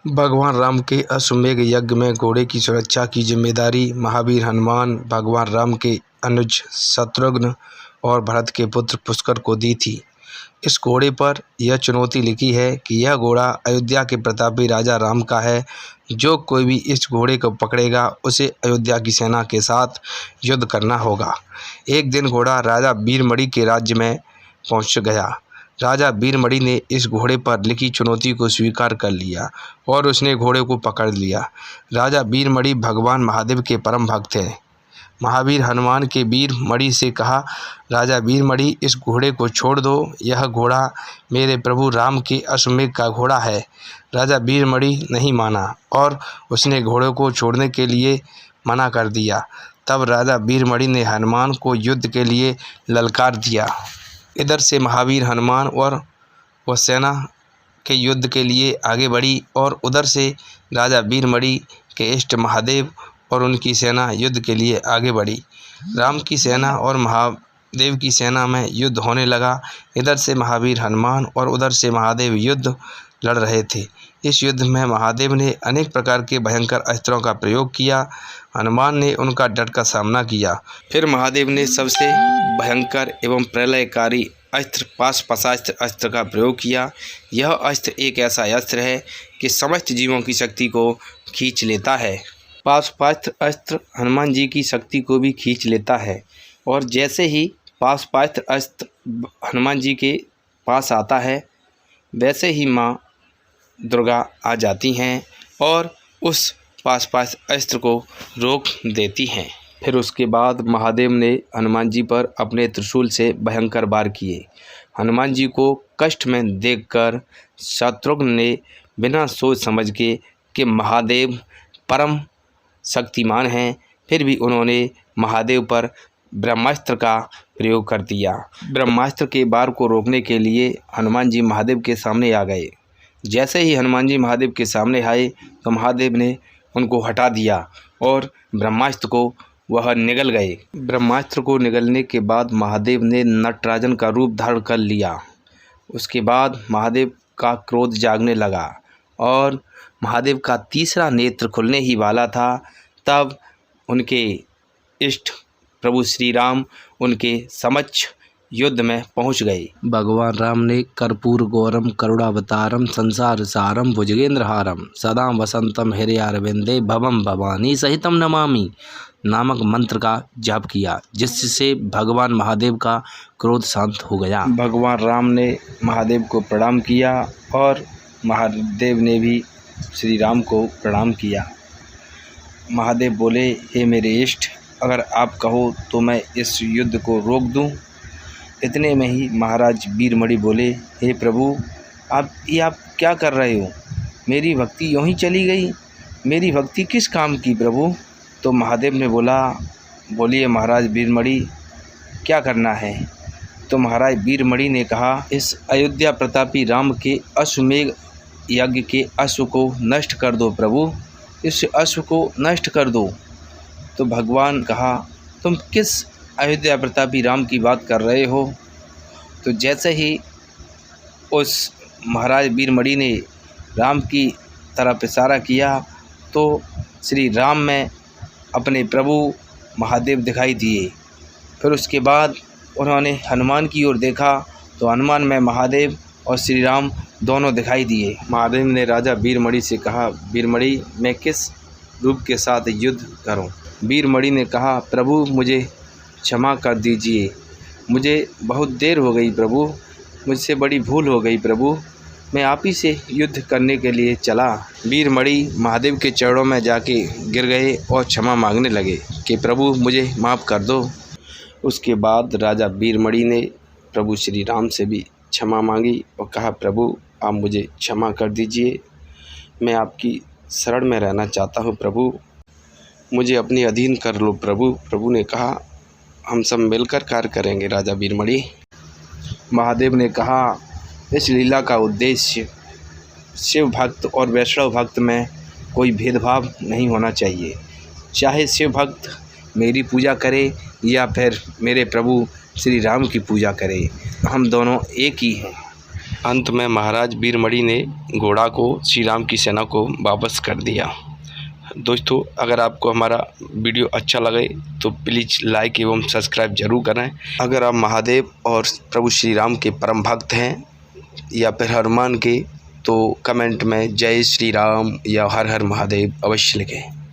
भगवान राम के अश्वमेध यज्ञ में घोड़े की सुरक्षा की जिम्मेदारी महावीर हनुमान भगवान राम के अनुज शत्रुघ्न और भरत के पुत्र पुष्कर को दी थी। इस घोड़े पर यह चुनौती लिखी है कि यह घोड़ा अयोध्या के प्रतापी राजा राम का है। जो कोई भी इस घोड़े को पकड़ेगा उसे अयोध्या की सेना के साथ युद्ध करना होगा। एक दिन घोड़ा राजा वीरमणि के राज्य में पहुंच गया। राजा वीरमणि ने इस घोड़े पर लिखी चुनौती को स्वीकार कर लिया और उसने घोड़े को पकड़ लिया। राजा वीरमणि भगवान महादेव के परम भक्त हैं। महावीर हनुमान के वीरमणि से कहा, राजा वीरमणि इस घोड़े को छोड़ दो, यह घोड़ा मेरे प्रभु राम के अश्वमेध का घोड़ा है। राजा वीरमणि नहीं माना और उसने घोड़े को छोड़ने के लिए मना कर दिया। तब राजा वीरमणि ने हनुमान को युद्ध के लिए ललकार दिया। इधर से महावीर हनुमान और वह सेना के युद्ध के लिए आगे बढ़ी और उधर से राजा वीरमणि के इष्ट महादेव और उनकी सेना युद्ध के लिए आगे बढ़ी। राम की सेना और महादेव की सेना में युद्ध होने लगा। इधर से महावीर हनुमान और उधर से महादेव युद्ध लड़ रहे थे। इस युद्ध में महादेव ने अनेक प्रकार के भयंकर अस्त्रों का प्रयोग किया। हनुमान ने उनका डट का सामना किया। फिर महादेव ने सबसे भयंकर एवं प्रलयकारी अस्त्र पाशुपतास्त्र अस्त्र का प्रयोग किया। यह अस्त्र एक ऐसा अस्त्र है कि समस्त जीवों की शक्ति को खींच लेता है। पाशुपतास्त्र अस्त्र हनुमान जी की शक्ति को भी खींच लेता है और जैसे ही पाशुपतास्त्र अस्त्र हनुमान जी के पास आता है वैसे ही माँ दुर्गा आ जाती हैं और उस पाशुपतास्त्र अस्त्र को रोक देती हैं। फिर उसके बाद महादेव ने हनुमान जी पर अपने त्रिशूल से भयंकर वार किए। हनुमान जी को कष्ट में देखकर शत्रुघ्न ने बिना सोच समझ के कि महादेव परम शक्तिमान हैं, फिर भी उन्होंने महादेव पर ब्रह्मास्त्र का प्रयोग कर दिया। ब्रह्मास्त्र के वार को रोकने के लिए हनुमान जी महादेव के सामने आ गए। जैसे ही हनुमान जी महादेव के सामने आए तो महादेव ने उनको हटा दिया और ब्रह्मास्त्र को वह निगल गए। ब्रह्मास्त्र को निगलने के बाद महादेव ने नटराजन का रूप धारण कर लिया। उसके बाद महादेव का क्रोध जागने लगा और महादेव का तीसरा नेत्र खुलने ही वाला था। तब उनके इष्ट प्रभु श्री राम उनके समक्ष युद्ध में पहुंच गए। भगवान राम ने कर्पूर गौरम करुणावतारम संसार सारम भुजगेंद्रहारम सदा वसंतम हृदयारविंदे भवम भवानी सहितम नमामि नामक मंत्र का जाप किया, जिससे भगवान महादेव का क्रोध शांत हो गया। भगवान राम ने महादेव को प्रणाम किया और महादेव ने भी श्री राम को प्रणाम किया। महादेव बोले, हे मेरे इष्ट, अगर आप कहो तो मैं इस युद्ध को रोक दूं। इतने में ही महाराज वीरमणि बोले, हे प्रभु, आप क्या कर रहे हो? मेरी भक्ति यूँ ही चली गई। मेरी भक्ति किस काम की प्रभु? तो महादेव ने बोला, बोलिए महाराज वीरमणि, क्या करना है? तो महाराज वीरमणि ने कहा, इस अयोध्या प्रतापी राम के अश्वमेध यज्ञ के अश्व को नष्ट कर दो प्रभु, इस अश्व को नष्ट कर दो। तो भगवान कहा, तुम किस अयोध्या प्रतापी राम की बात कर रहे हो? तो जैसे ही उस महाराज वीरमणि ने राम की तरफ इशारा किया तो श्री राम में अपने प्रभु महादेव दिखाई दिए। फिर उसके बाद उन्होंने हनुमान की ओर देखा तो हनुमान में महादेव और श्री राम दोनों दिखाई दिए। महादेव ने राजा वीरमणि से कहा, वीरमणि, मैं किस रूप के साथ युद्ध करूं? वीरमणि ने कहा, प्रभु मुझे क्षमा कर दीजिए, मुझे बहुत देर हो गई प्रभु, मुझसे बड़ी भूल हो गई प्रभु, मैं आप ही से युद्ध करने के लिए चला। वीरमणि महादेव के चरणों में जाके गिर गए और क्षमा मांगने लगे कि प्रभु मुझे माफ़ कर दो। उसके बाद राजा वीरमणि ने प्रभु श्री राम से भी क्षमा मांगी और कहा, प्रभु आप मुझे क्षमा कर दीजिए, मैं आपकी शरण में रहना चाहता हूँ प्रभु, मुझे अपने अधीन कर लो प्रभु। प्रभु ने कहा, हम सब मिलकर कार्य करेंगे राजा वीरमणि। महादेव ने कहा, इस लीला का उद्देश्य शिव भक्त और वैष्णव भक्त में कोई भेदभाव नहीं होना चाहिए। चाहे शिव भक्त मेरी पूजा करे या फिर मेरे प्रभु श्री राम की पूजा करे, हम दोनों एक ही हैं। अंत में महाराज वीरमणि ने घोड़ा को श्री राम की सेना को वापस कर दिया। दोस्तों, अगर आपको हमारा वीडियो अच्छा लगे तो प्लीज़ लाइक एवं सब्सक्राइब जरूर करें। अगर आप महादेव और प्रभु श्री राम के परम भक्त हैं या फिर हनुमान के, तो कमेंट में जय श्री राम या हर हर महादेव अवश्य लिखें।